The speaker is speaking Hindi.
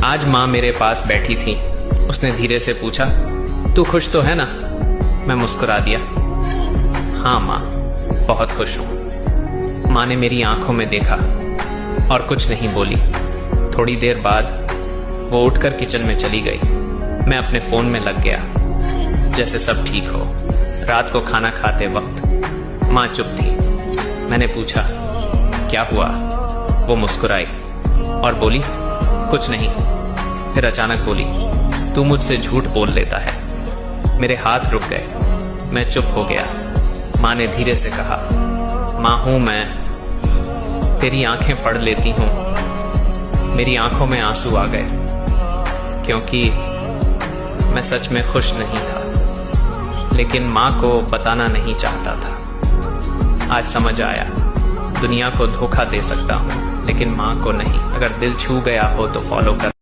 आज माँ मेरे पास बैठी थी। उसने धीरे से पूछा, तू खुश तो है ना? मैं मुस्कुरा दिया, हाँ माँ, बहुत खुश हूँ। माँ ने मेरी आंखों में देखा और कुछ नहीं बोली। थोड़ी देर बाद वो उठकर किचन में चली गई। मैं अपने फोन में लग गया, जैसे सब ठीक हो। रात को खाना खाते वक्त माँ चुप थी। मैंने पूछा, क्या हुआ? वो मुस्कुराई और बोली, कुछ नहीं। फिर अचानक बोली, तू मुझसे झूठ बोल लेता है। मेरे हाथ रुक गए, मैं चुप हो गया। माँ ने धीरे से कहा, माँ हूं मैं, तेरी आंखें पढ़ लेती हूँ। मेरी आंखों में आंसू आ गए, क्योंकि मैं सच में खुश नहीं था, लेकिन माँ को बताना नहीं चाहता था। आज समझ आया, दुनिया को धोखा दे सकता हूँ, लेकिन माँ को नहीं। अगर दिल छू गया हो तो फॉलो कर।